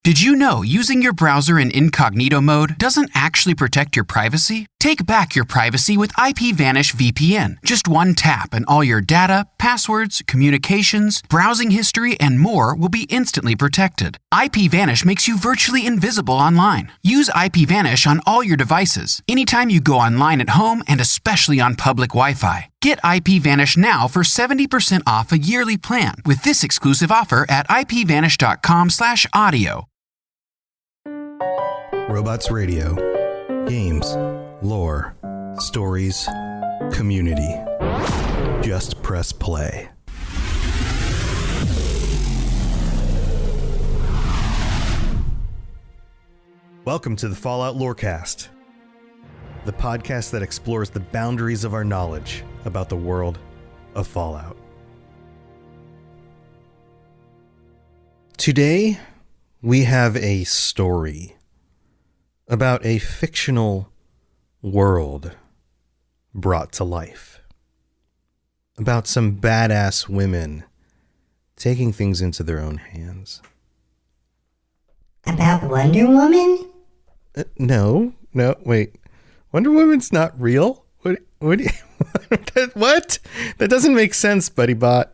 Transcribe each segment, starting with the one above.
Did you know using your browser in incognito mode doesn't actually protect your privacy? Take back your privacy with IPVanish VPN. Just one tap and all your data, passwords, communications, browsing history, and more will be instantly protected. IPVanish makes you virtually invisible online. Use IPVanish on all your devices, anytime you go online at home and especially on public Wi-Fi. Get IPVanish now for 70% off a yearly plan with this exclusive offer at ipvanish.com/audio. Robots Radio. Games, lore, stories, community. Just press play. Welcome to the Fallout Lorecast, the podcast that explores the boundaries of our knowledge about the world of Fallout. Today, we have a story about a fictional world brought to life. About some badass women taking things into their own hands. About Wonder Woman? No, wait. Wonder Woman's not real? What? What? That doesn't make sense, Buddy Bot.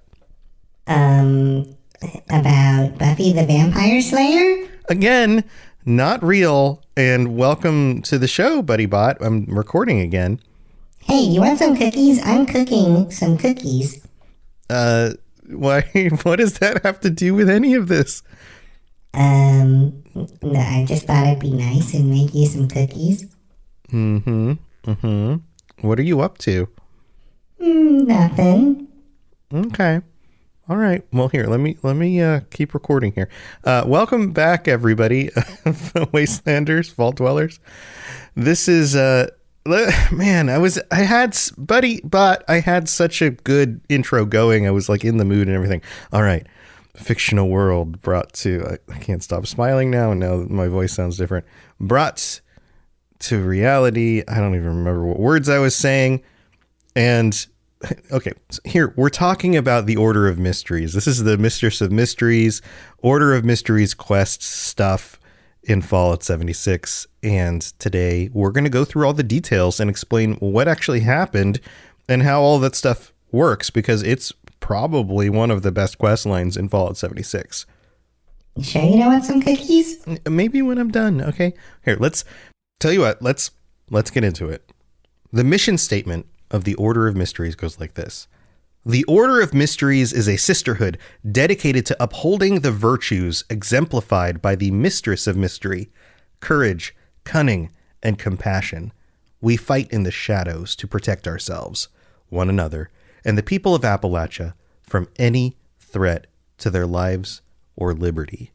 About Buffy the Vampire Slayer? Again, not real. And welcome to the show, Buddy Bot. I'm recording again. Hey, you want some cookies? I'm cooking some cookies. Why? What does that have to do with any of this? No, I just thought it'd be nice and make you some cookies. What are you up to? Nothing. Okay. All right. Well, here, let me keep recording here. Welcome back, everybody, Wastelanders, Vault Dwellers. This is man, I had such a good intro going. I was like in the mood and everything. All right. Fictional world brought to, I can't stop smiling now. Now my voice sounds different. Brought to reality. I don't even remember what words I was saying. And okay, so here we're talking about the Order of Mysteries. This is the Mistress of Mysteries, Order of Mysteries quest stuff in Fallout 76. And today we're going to go through all the details and explain what actually happened and how all that stuff works, because it's probably one of the best quest lines in Fallout 76. You sure you don't want some cookies? Maybe when I'm done. Okay. Here, let's tell you what, let's get into it. The mission statement of the Order of Mysteries goes like this. The Order of Mysteries is a sisterhood dedicated to upholding the virtues exemplified by the Mistress of Mystery: courage, cunning, and compassion. We fight in the shadows to protect ourselves, one another, and the people of Appalachia from any threat to their lives or liberty.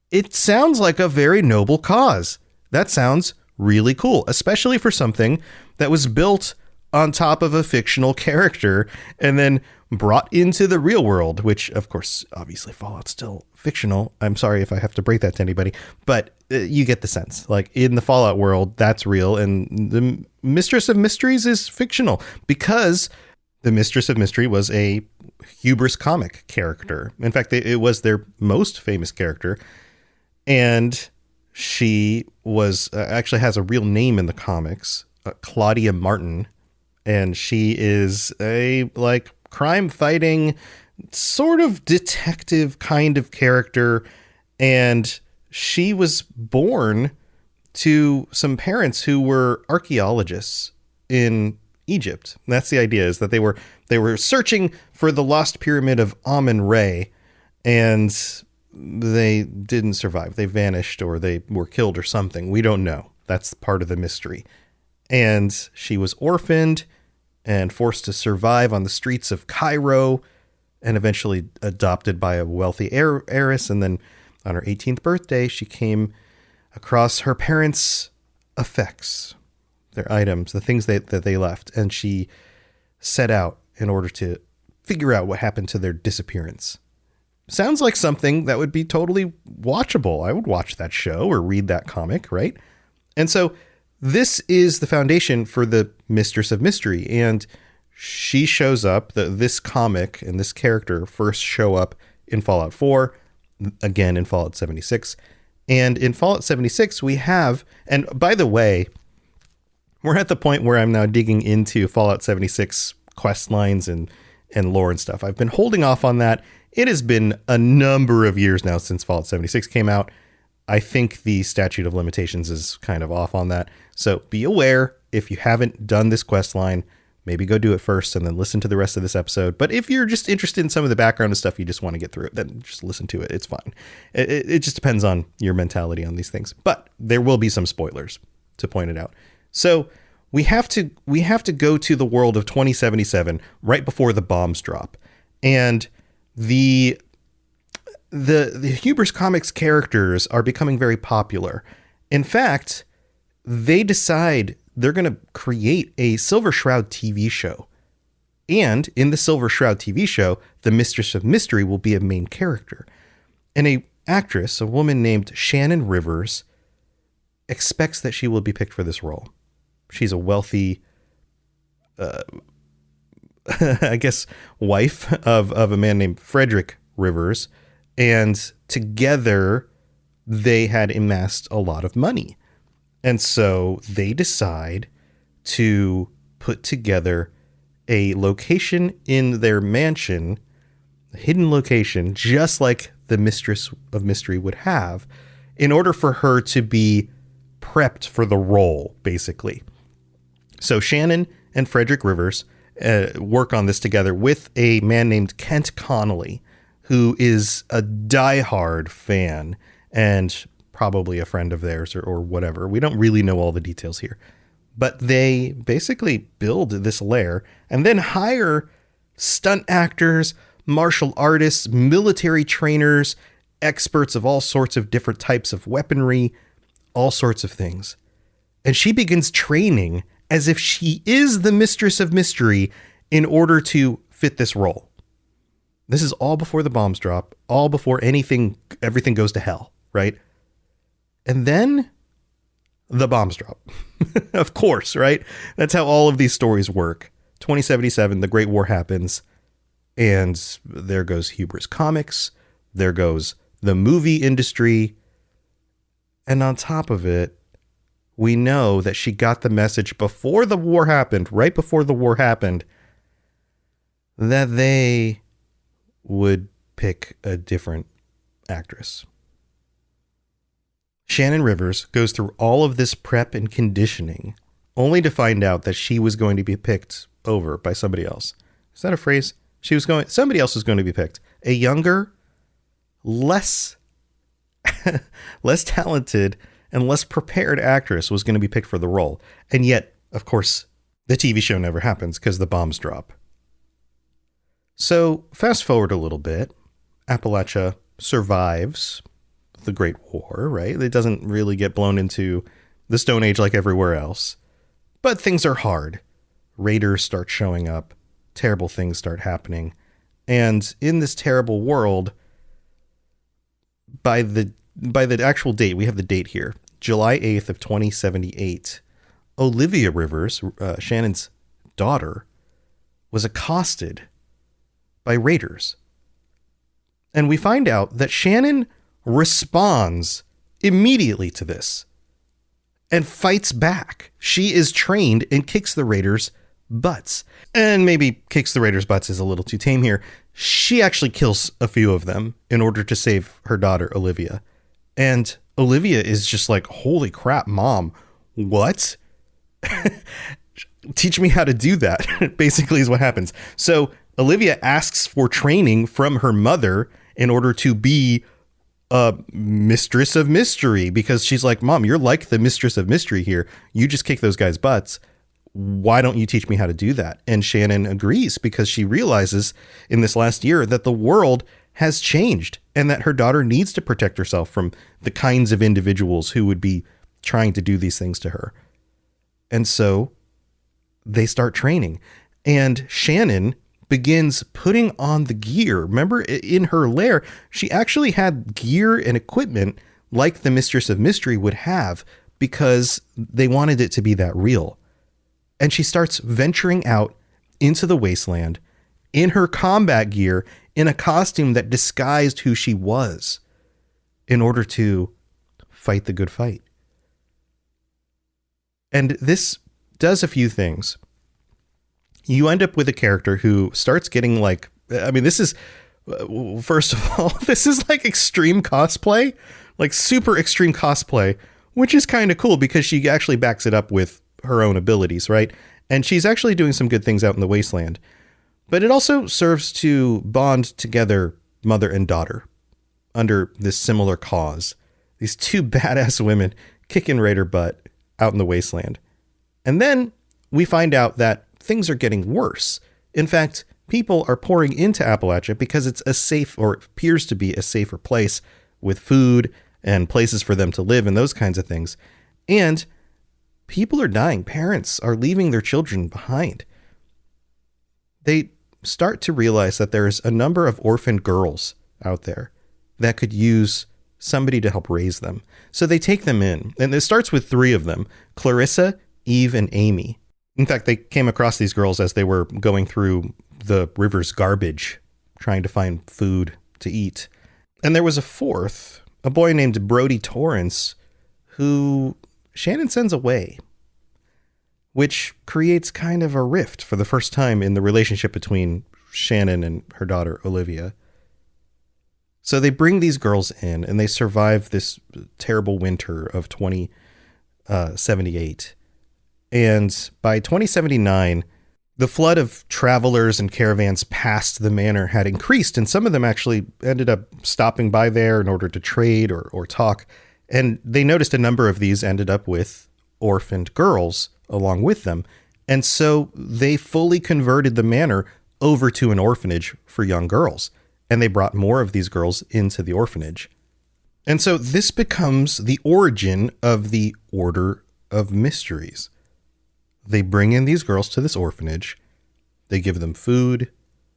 It sounds like a very noble cause. That sounds really cool, especially for something that was built on top of a fictional character and then brought into the real world, which, of course, obviously Fallout's still fictional. I'm sorry if I have to break that to anybody, but you get the sense. Like, in the Fallout world, that's real, and the Mistress of Mysteries is fictional because the Mistress of Mystery was a hubris comic character. In fact, it was their most famous character, and she was actually has a real name in the comics, Claudia Martin. And she is a crime fighting sort of detective kind of character. And she was born to some parents who were archaeologists in Egypt. And that's the idea, is that they were searching for the lost pyramid of Amun-Re, and they didn't survive. They vanished, or they were killed or something. We don't know. That's part of the mystery. And she was orphaned and forced to survive on the streets of Cairo, and eventually adopted by a wealthy heiress. And then on her 18th birthday, she came across her parents' effects, their items, the things that they left. And she set out in order to figure out what happened to their disappearance. Sounds like something that would be totally watchable. I would watch that show or read that comic, right? And so this is the foundation for the Mistress of Mystery, and she shows up. This comic and this character first show up in Fallout 4, again in Fallout 76. And in Fallout 76, we have, and by the way, we're at the point where I'm now digging into Fallout 76 quest lines and lore and stuff. I've been holding off on that. It has been a number of years now since Fallout 76 came out. I think the statute of limitations is kind of off on that. So be aware, if you haven't done this quest line, maybe go do it first and then listen to the rest of this episode. But if you're just interested in some of the background and stuff, you just want to get through it, then just listen to it. It's fine. It just depends on your mentality on these things. But there will be some spoilers to point it out. So we have to go to the world of 2077 right before the bombs drop. And the Hubris Comics characters are becoming very popular. In fact, they decide they're going to create a Silver Shroud TV show. And in the Silver Shroud TV show, the Mistress of Mystery will be a main character. And a woman named Shannon Rivers, expects that she will be picked for this role. She's a wealthy, I guess, wife of a man named Frederick Rivers. And together they had amassed a lot of money. And so they decide to put together a location in their mansion, a hidden location, just like the Mistress of Mystery would have, in order for her to be prepped for the role, basically. So Shannon and Frederick Rivers work on this together with a man named Kent Connolly, who is a diehard fan and probably a friend of theirs or whatever. We don't really know all the details here. But they basically build this lair and then hire stunt actors, martial artists, military trainers, experts of all sorts of different types of weaponry, all sorts of things. And she begins training as if she is the Mistress of Mystery in order to fit this role. This is all before the bombs drop, all before everything goes to hell, right? And then the bombs drop. Of course, right? That's how all of these stories work. 2077, the Great War happens, and there goes Hubris Comics. There goes the movie industry. And on top of it, we know that she got the message before the war happened, right before the war happened, that they would pick a different actress. Shannon Rivers goes through all of this prep and conditioning only to find out that she was going to be picked over by somebody else. Is that a phrase? Somebody else was going to be picked. A younger, less talented and less prepared actress was going to be picked for the role. And yet, of course, the TV show never happens because the bombs drop. So fast forward a little bit. Appalachia survives the Great War, right? It doesn't really get blown into the Stone Age like everywhere else. But things are hard. Raiders start showing up. Terrible things start happening. And in this terrible world, by the actual date, we have the date here, July 8th of 2078, Olivia Rivers, Shannon's daughter, was accosted by raiders. And we find out that Shannon responds immediately to this and fights back. She is trained and kicks the raiders' butts. And maybe kicks the raiders' butts is a little too tame here. She actually kills a few of them in order to save her daughter, Olivia. And Olivia is just like, holy crap, Mom, what? Teach me how to do that, basically is what happens. So Olivia asks for training from her mother in order to be a Mistress of Mystery, because she's like, Mom, you're like the Mistress of Mystery here. You just kick those guys' butts. Why don't you teach me how to do that? And Shannon agrees because she realizes in this last year that the world has changed and that her daughter needs to protect herself from the kinds of individuals who would be trying to do these things to her. And so they start training, and Shannon begins putting on the gear. Remember, in her lair, she actually had gear and equipment like the Mistress of Mystery would have because they wanted it to be that real. And she starts venturing out into the wasteland in her combat gear in a costume that disguised who she was. in order to fight the good fight. And this does a few things. You end up with a character who starts getting like, I mean, this is, first of all, this is like extreme cosplay, like super extreme cosplay, which is kind of cool because she actually backs it up with her own abilities, right? And she's actually doing some good things out in the wasteland. But it also serves to bond together mother and daughter under this similar cause. These two badass women kicking raider butt out in the wasteland. And then we find out that things are getting worse. In fact, people are pouring into Appalachia because it's a safe, or it appears to be a safer place with food and places for them to live and those kinds of things. And people are dying. Parents are leaving their children behind. They start to realize that there's a number of orphaned girls out there that could use somebody to help raise them. So they take them in. And it starts with 3 of them, Clarissa, Eve, and Amy. In fact, they came across these girls as they were going through the river's garbage, trying to find food to eat. And there was a 4th, a boy named Brody Torrance, who Shannon sends away, which creates kind of a rift for the first time in the relationship between Shannon and her daughter, Olivia. So they bring these girls in and they survive this terrible winter of 2078. And by 2079, the flood of travelers and caravans past the manor had increased, and some of them actually ended up stopping by there in order to trade or talk. And they noticed a number of these ended up with orphaned girls along with them. And so they fully converted the manor over to an orphanage for young girls. And they brought more of these girls into the orphanage. And so this becomes the origin of the Order of Mysteries. They bring in these girls to this orphanage. They give them food,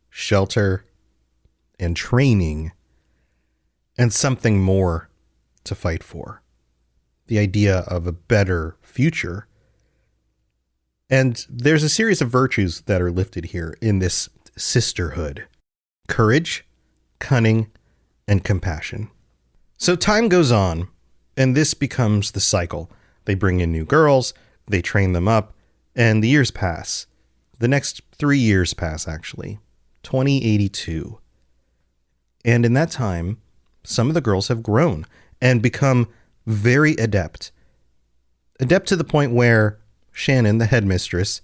shelter, and training, and something more to fight for. The idea of a better future. And there's a series of virtues that are lifted here in this sisterhood: courage, cunning, and compassion. So time goes on, and this becomes the cycle. They bring in new girls, they train them up, and the years pass. The next 3 years pass, actually. 2082. And in that time, some of the girls have grown and become very adept. Adept to the point where Shannon, the headmistress,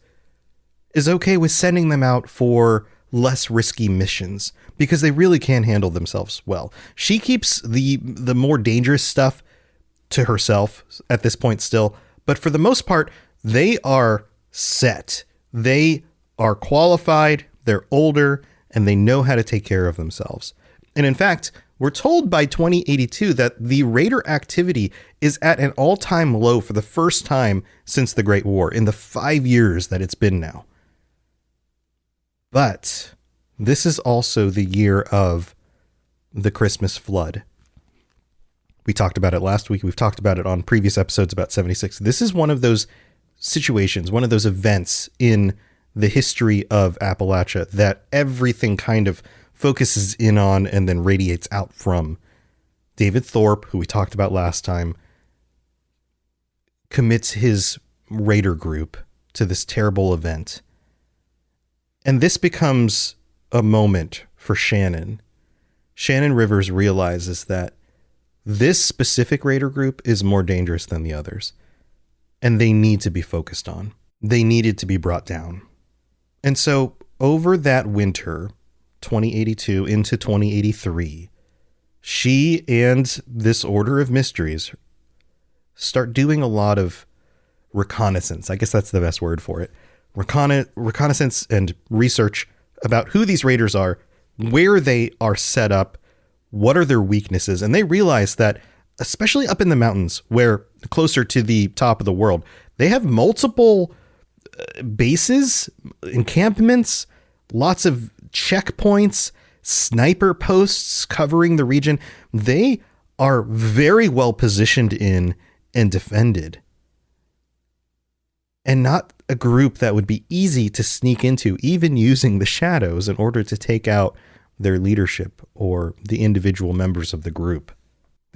is okay with sending them out for less risky missions because they really can handle themselves well. She keeps the more dangerous stuff to herself at this point still, but for the most part, they are set. They are qualified, they're older, and they know how to take care of themselves. And in fact, we're told by 2082 that the raider activity is at an all-time low for the first time since the Great War, in the 5 years that it's been now. But this is also the year of the Christmas flood. We talked about it last week. We've talked about it on previous episodes about 76. This is one of those situations, one of those events in the history of Appalachia that everything kind of focuses in on and then radiates out from. David Thorpe, who we talked about last time, commits his raider group to this terrible event. And this becomes a moment for Shannon. Shannon Rivers realizes that this specific raider group is more dangerous than the others, and they need to be focused on. They needed to be brought down. And so over that winter, 2082 into 2083, she and this Order of Mysteries start doing a lot of reconnaissance. I guess that's the best word for it. Reconnaissance and research about who these raiders are, where they are set up, what are their weaknesses. And they realize that, especially up in the mountains, where closer to the top of the world, they have multiple bases, encampments, lots of checkpoints, sniper posts covering the region. They are very well positioned in and defended. And not a group that would be easy to sneak into, even using the shadows in order to take out their leadership or the individual members of the group.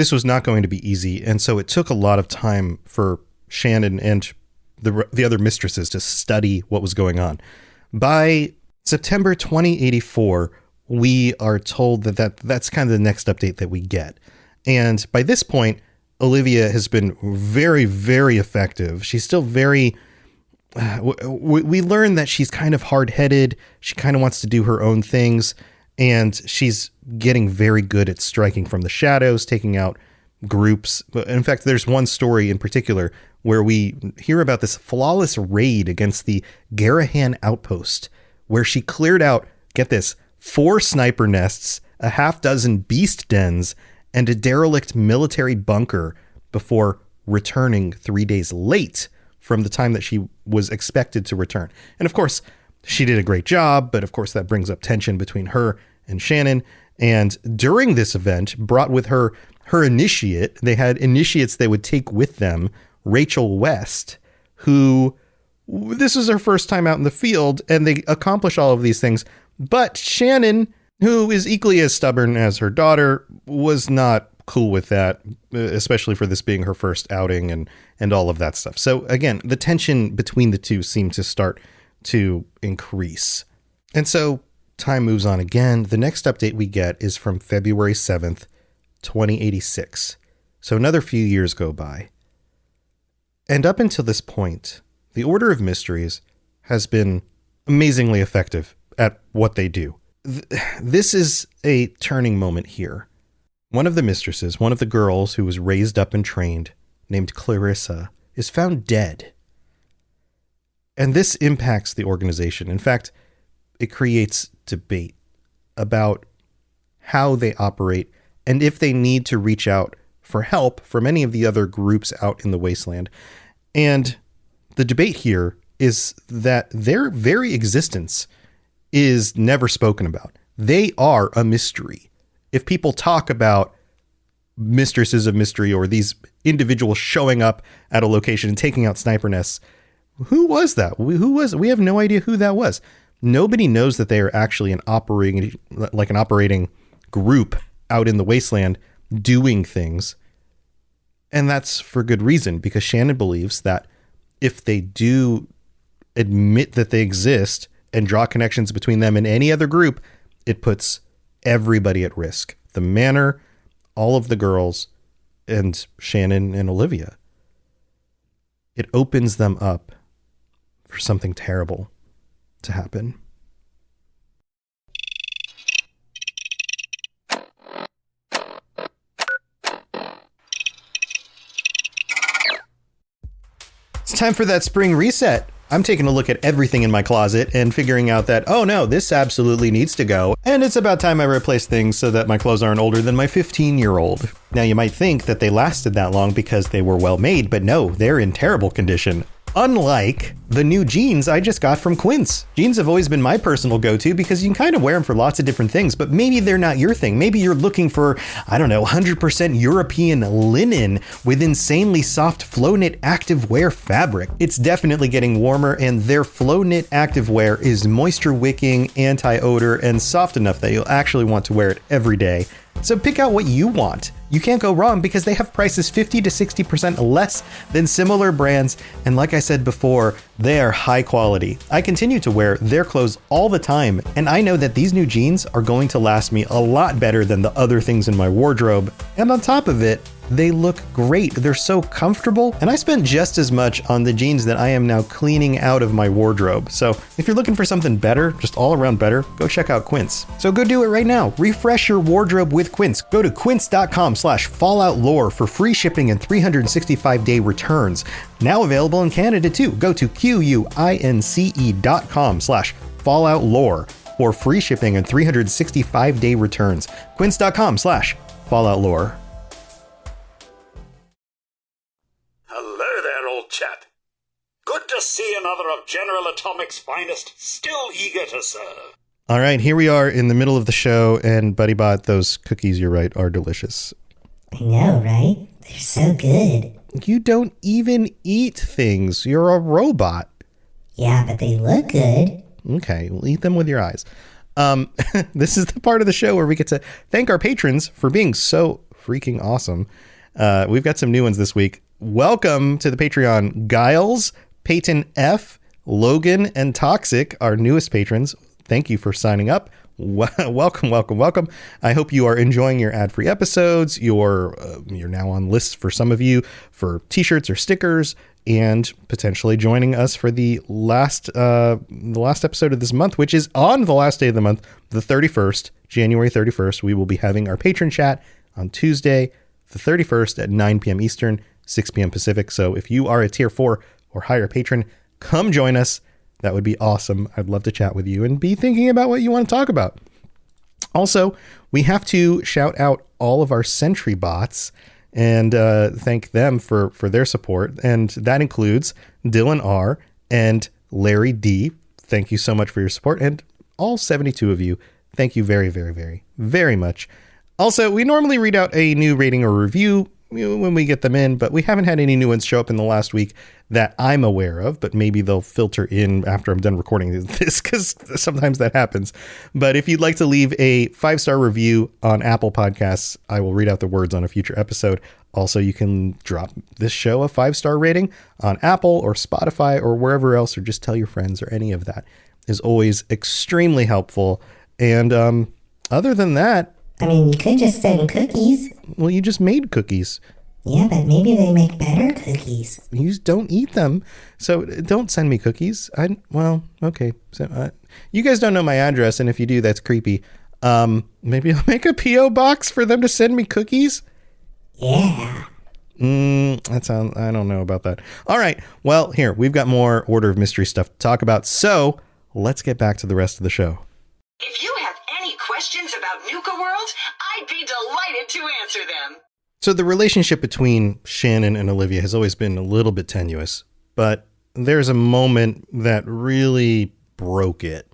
This was not going to be easy, and so it took a lot of time for Shannon and the other mistresses to study what was going on. By September 2084, we are told that's kind of the next update that we get. And by this point, Olivia has been very, very effective. She's still very... we learn that she's kind of hard-headed. She kind of wants to do her own things. And she's getting very good at striking from the shadows, taking out groups. In fact, there's one story in particular where we hear about this flawless raid against the Garahan outpost, where she cleared out, get this, 4 sniper nests, a half dozen beast dens, and a derelict military bunker before returning 3 days late from the time that she was expected to return. And of course, she did a great job, but of course that brings up tension between her and Shannon. And during this event, brought with her initiate, they had initiates they would take with them, Rachel West, who, this was her first time out in the field, and they accomplish all of these things. But Shannon, who is equally as stubborn as her daughter, was not cool with that, especially for this being her first outing and all of that stuff. So again, the tension between the two seemed to start to increase. And so time moves on again. The next update we get is from February 7th, 2086. So another few years go by. And up until this point, the Order of Mysteries has been amazingly effective at what they do. This is a turning moment here. One of the mistresses, one of the girls who was raised up and trained, named Clarissa, is found dead. And this impacts the organization. In fact, it creates debate about how they operate and if they need to reach out for help from any of the other groups out in the wasteland. And the debate here is that their very existence is never spoken about. They are a mystery. If people talk about mistresses of mystery or these individuals showing up at a location and taking out sniper nests, who was that? We have no idea who that was. Nobody knows that they are actually an operating group out in the wasteland doing things. And that's for good reason, because Shannon believes that if they do admit that they exist and draw connections between them and any other group, it puts everybody at risk. The manor, all of the girls, and Shannon and Olivia. It opens them up for something terrible to happen. It's time for that spring reset. I'm taking a look at everything in my closet and figuring out that, oh no, this absolutely needs to go. And it's about time I replace things so that my clothes aren't older than my 15-year-old. Now you might think that they lasted that long because they were well made, but no, they're in terrible condition. Unlike the new jeans I just got from Quince. Jeans have always been my personal go-to because you can kind of wear them for lots of different things, but maybe they're not your thing. Maybe you're looking for, 100% European linen with insanely soft flow knit activewear fabric. It's definitely getting warmer, and their flow knit activewear is moisture wicking, anti-odor, and soft enough that you'll actually want to wear it every day. So pick out what you want. You can't go wrong because they have prices 50 to 60% less than similar brands. And like I said before, they are high quality. I continue to wear their clothes all the time, and I know that these new jeans are going to last me a lot better than the other things in my wardrobe. And on top of it, they look great. They're so comfortable. And I spent just as much on the jeans that I am now cleaning out of my wardrobe. So if you're looking for something better, just all around better, go check out Quince. So go do it right now. Refresh your wardrobe with Quince. Go to quince.com/falloutlore for free shipping and 365-day returns. Now available in Canada too. Go to quince.com/falloutlore for free shipping and 365-day returns. Quince.com/falloutlore. Hello there, old chap. Good to see another of General Atomic's finest, still eager to serve. All right, here we are in the middle of the show, and BuddyBot, those cookies, you're right, are delicious. I know, right? They're so good. You don't even eat things. You're a robot. Yeah, but they look good. Okay, we'll eat them with your eyes. This is the part of the show where we get to thank our patrons for being so freaking awesome. We've got some new ones this week. Welcome to the Patreon, Giles, Peyton F., Logan, and Toxic, our newest patrons. Thank you for signing up. Welcome. I hope you are enjoying your ad-free episodes. You're now on lists for some of you for t-shirts or stickers, and potentially joining us for the last episode of this month, which is on the last day of the month, the 31st, January 31st. We will be having our patron chat on Tuesday, the 31st at 9 p.m. Eastern, 6 p.m. Pacific. So if you are a tier 4 or higher patron, come join us. That would be awesome. I'd love to chat with you and be thinking about what you want to talk about. Also, we have to shout out all of our Sentry bots and thank them for their support. And that includes Dylan R. and Larry D. Thank you so much for your support. And all 72 of you, thank you very, very, very, very much. Also, we normally read out a new rating or review when we get them in, but we haven't had any new ones show up in the last week that I'm aware of, but maybe they'll filter in after I'm done recording this, because sometimes that happens. But if you'd like to leave a 5-star review on Apple Podcasts, I will read out the words on a future episode. Also, you can drop this show a 5-star rating on Apple or Spotify or wherever else, or just tell your friends, or any of that is always extremely helpful. And other than that, I mean, you could just send cookies. well, you just made cookies. Yeah, but maybe they make better cookies. You just don't eat them. So don't send me cookies. Okay. So you guys don't know my address, and if you do, that's creepy. Maybe I'll make a P.O. box for them to send me cookies. Yeah. I don't know about that. All right. Well, here, we've got more Order of Mystery stuff to talk about. So let's get back to the rest of the show. If you have any questions about Nuka World, I'd be delighted to answer them. So the relationship between Shannon and Olivia has always been a little bit tenuous, but there's a moment that really broke it.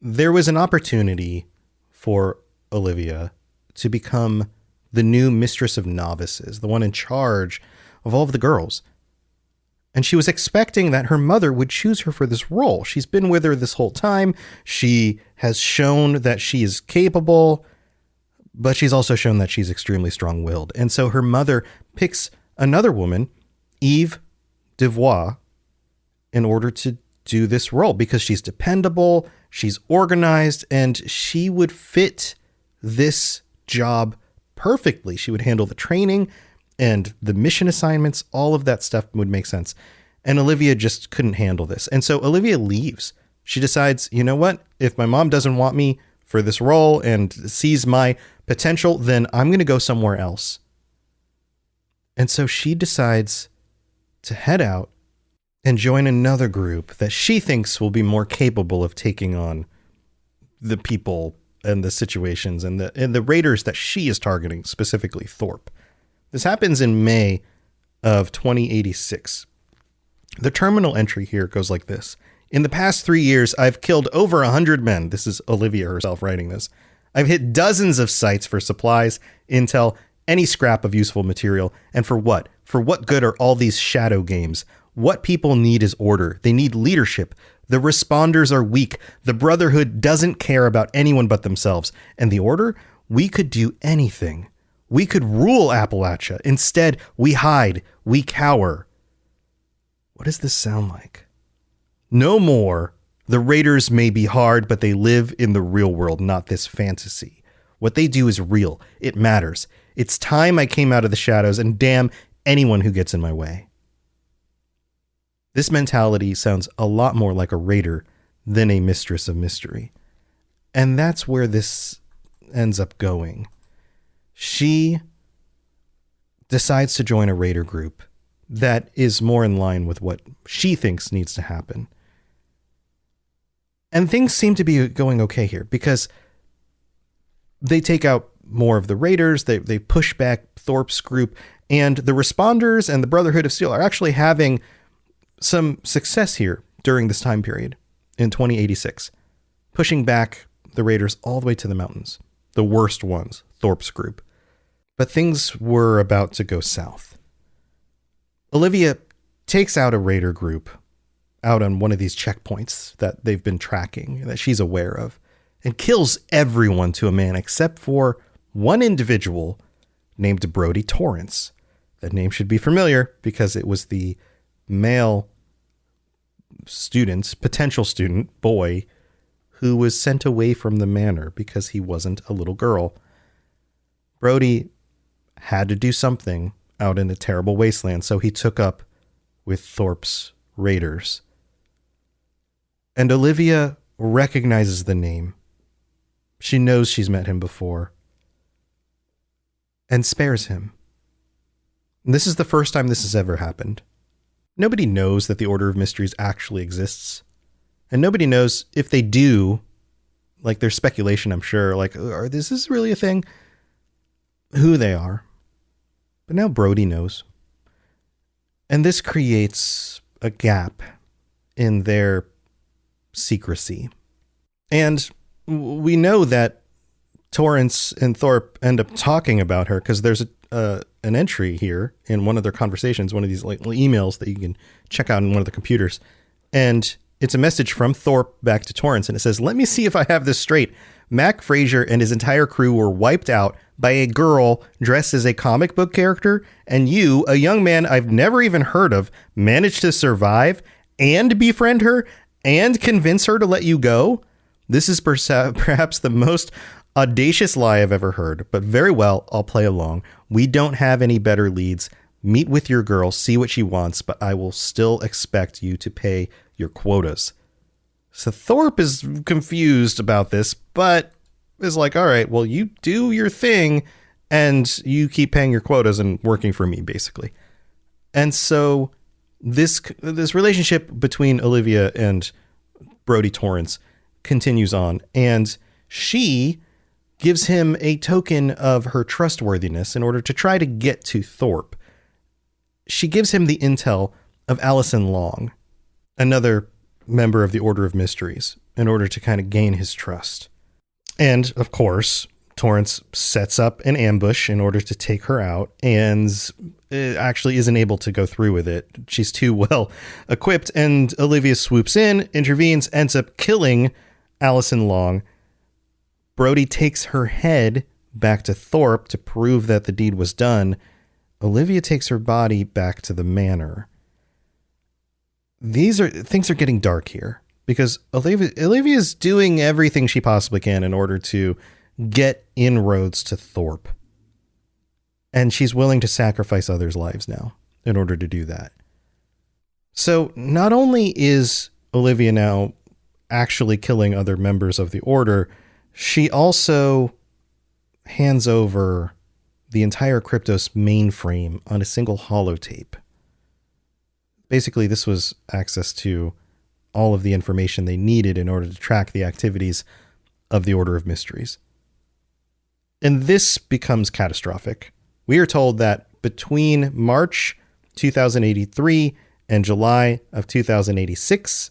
There was an opportunity for Olivia to become the new mistress of novices, the one in charge of all of the girls. And she was expecting that her mother would choose her for this role. She's been with her this whole time. She has shown that she is capable, but she's also shown that she's extremely strong-willed. And so her mother picks another woman, Eve Devois, in order to do this role because she's dependable, she's organized, and she would fit this job perfectly. She would handle the training and the mission assignments, all of that stuff would make sense. And Olivia just couldn't handle this. And so Olivia leaves. She decides, you know what? If my mom doesn't want me for this role and sees my potential, then I'm going to go somewhere else. And so she decides to head out and join another group that she thinks will be more capable of taking on the people and the situations and the raiders that she is targeting, specifically Thorpe. This happens in May of 2086. The terminal entry here goes like this. In the past 3 years, I've killed over 100 men. This is Olivia herself writing this. I've hit dozens of sites for supplies, intel, any scrap of useful material. And for what? For what good are all these shadow games? What people need is order. They need leadership. The responders are weak. The Brotherhood doesn't care about anyone but themselves. And the Order? We could do anything. We could rule Appalachia. Instead, we hide. We cower. What does this sound like? No more. The Raiders may be hard, but they live in the real world, not this fantasy. What they do is real. It matters. It's time I came out of the shadows, and damn anyone who gets in my way. This mentality sounds a lot more like a raider than a mistress of mystery. And that's where this ends up going. She decides to join a raider group that is more in line with what she thinks needs to happen. And things seem to be going okay here because they take out more of the raiders, they push back Thorpe's group, and the responders and the Brotherhood of Steel are actually having some success here during this time period in 2086, pushing back the raiders all the way to the mountains, the worst ones, Thorpe's group. But things were about to go south. Olivia takes out a raider group out on one of these checkpoints that they've been tracking, that she's aware of, and kills everyone to a man except for one individual named Brody Torrance. That name should be familiar because it was the male student, potential student, boy, who was sent away from the manor because he wasn't a little girl. Brody had to do something out in a terrible wasteland, so he took up with Thorpe's raiders. And Olivia recognizes the name. She knows she's met him before and spares him. And this is the first time this has ever happened. Nobody knows that the Order of Mysteries actually exists. And nobody knows if they do, like there's speculation, I'm sure, like, is this really a thing? Who they are. But now Brody knows. And this creates a gap in their secrecy. And we know that Torrance and Thorpe end up talking about her because there's an entry here in one of their conversations, one of these like emails that you can check out on one of the computers. And it's a message from Thorpe back to Torrance, and it says, "Let me see if I have this straight. Mac Frazier and his entire crew were wiped out by a girl dressed as a comic book character, and you, a young man I've never even heard of, managed to survive and befriend her and convince her to let you go? This is perhaps the most audacious lie I've ever heard, but very well, I'll play along. We don't have any better leads. Meet with your girl, see what she wants, but I will still expect you to pay your quotas." So Thorpe is confused about this, but is like, all right, well, you do your thing and you keep paying your quotas and working for me, basically. And so this relationship between Olivia and Brody Torrance continues on, and she gives him a token of her trustworthiness in order to try to get to Thorpe. She gives him the intel of Allison Long, another member of the Order of Mysteries, in order to kind of gain his trust. And, of course, Torrance sets up an ambush in order to take her out and actually isn't able to go through with it. She's too well equipped, and Olivia swoops in, intervenes, ends up killing Allison Long. Brody takes her head back to Thorpe to prove that the deed was done. Olivia takes her body back to the manor. Things are getting dark here because Olivia's doing everything she possibly can in order to get inroads to Thorpe. And she's willing to sacrifice others' lives now in order to do that. So not only is Olivia now actually killing other members of the Order, she also hands over the entire Kryptos mainframe on a single holotape. Basically, this was access to all of the information they needed in order to track the activities of the Order of Mysteries. And this becomes catastrophic. We are told that between March 2083 and July of 2086,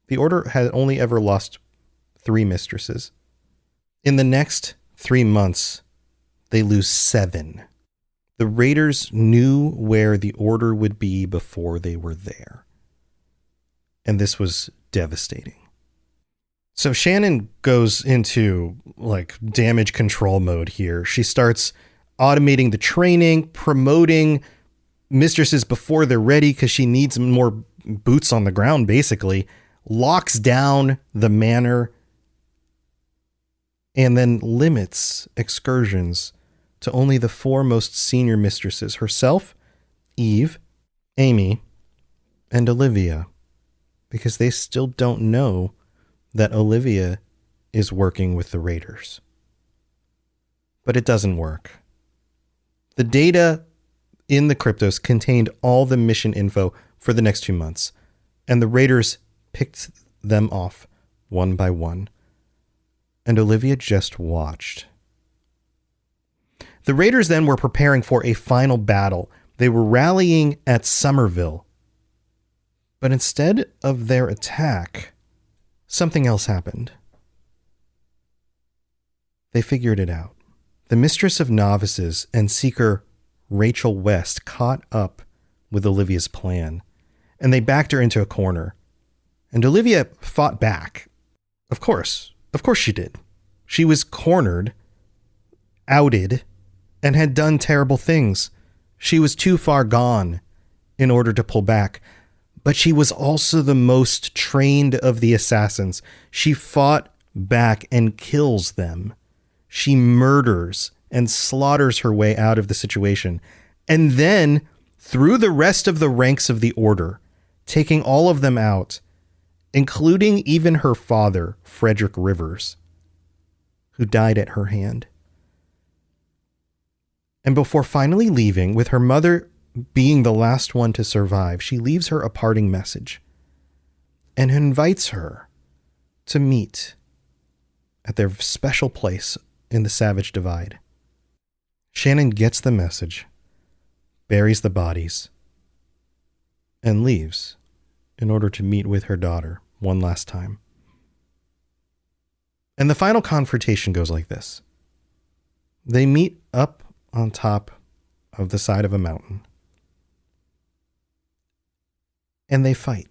the Order had only ever lost 3 mistresses. In the next 3 months, they lose 7. The raiders knew where the Order would be before they were there. And this was devastating. So Shannon goes into like damage control mode here. She starts automating the training, promoting mistresses before they're ready because she needs more boots on the ground, basically. Locks down the manor and then limits excursions to only the 4 most senior mistresses: herself, Eve, Amy, and Olivia, because they still don't know that Olivia is working with the raiders. But it doesn't work. The data in the Kryptos contained all the mission info for the next 2 months, and the raiders picked them off one by one. And Olivia just watched. The raiders then were preparing for a final battle. They were rallying at Somerville. But instead of their attack, something else happened. They figured it out. The Mistress of Novices and Seeker Rachel West caught up with Olivia's plan, and they backed her into a corner. And Olivia fought back. Of course she did. She was cornered, outed, and had done terrible things. She was too far gone in order to pull back. But she was also the most trained of the assassins. She fought back and kills them. She murders and slaughters her way out of the situation. And then, through the rest of the ranks of the Order, taking all of them out, including even her father, Frederick Rivers, who died at her hand. And before finally leaving, with her mother being the last one to survive, she leaves her a parting message and invites her to meet at their special place in the Savage Divide. Shannon gets the message, buries the bodies, and leaves in order to meet with her daughter one last time. And the final confrontation goes like this. They meet up on top of the side of a mountain. And they fight,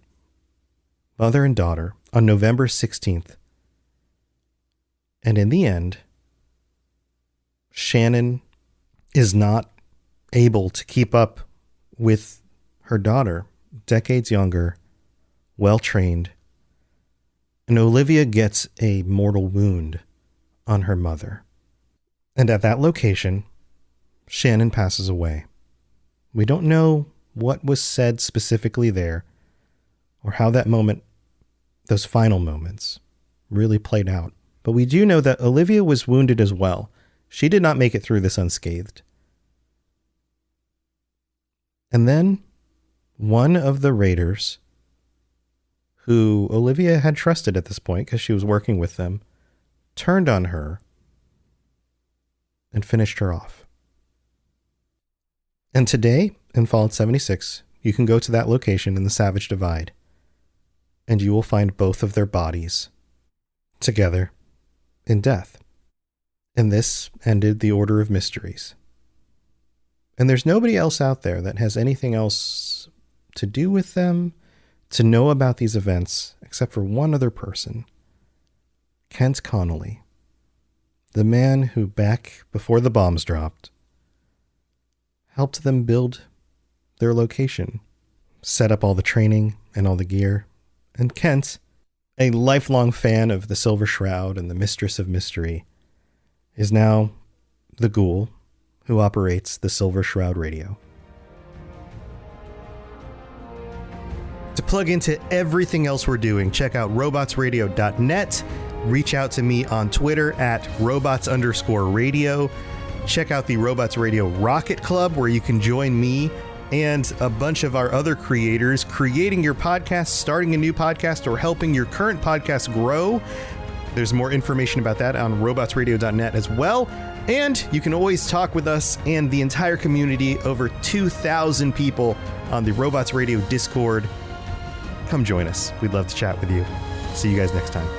mother and daughter, on November 16th. And in the end, Shannon is not able to keep up with her daughter, decades younger, well-trained, and Olivia gets a mortal wound on her mother. And at that location, Shannon passes away. We don't know what was said specifically there, or how that moment, those final moments, really played out. But we do know that Olivia was wounded as well. She did not make it through this unscathed. And then one of the raiders, who Olivia had trusted at this point because she was working with them, turned on her and finished her off. And today, in Fallout 76, you can go to that location in the Savage Divide, and you will find both of their bodies together in death. And this ended the Order of Mysteries. And there's nobody else out there that has anything else to do with them, to know about these events, except for one other person, Kent Connolly, the man who, back before the bombs dropped, helped them build their location, set up all the training and all the gear. And Kent, a lifelong fan of the Silver Shroud and the Mistress of Mystery, is now the ghoul who operates the Silver Shroud radio. To plug into everything else we're doing, check out robotsradio.net. Reach out to me on Twitter at robots_radio. Check out the Robots Radio Rocket Club, where you can join me and a bunch of our other creators creating your podcast, starting a new podcast, or helping your current podcast grow. There's more information about that on robotsradio.net as well. And you can always talk with us and the entire community, over 2,000 people on the Robots Radio Discord. Come join us. We'd love to chat with you. See you guys next time.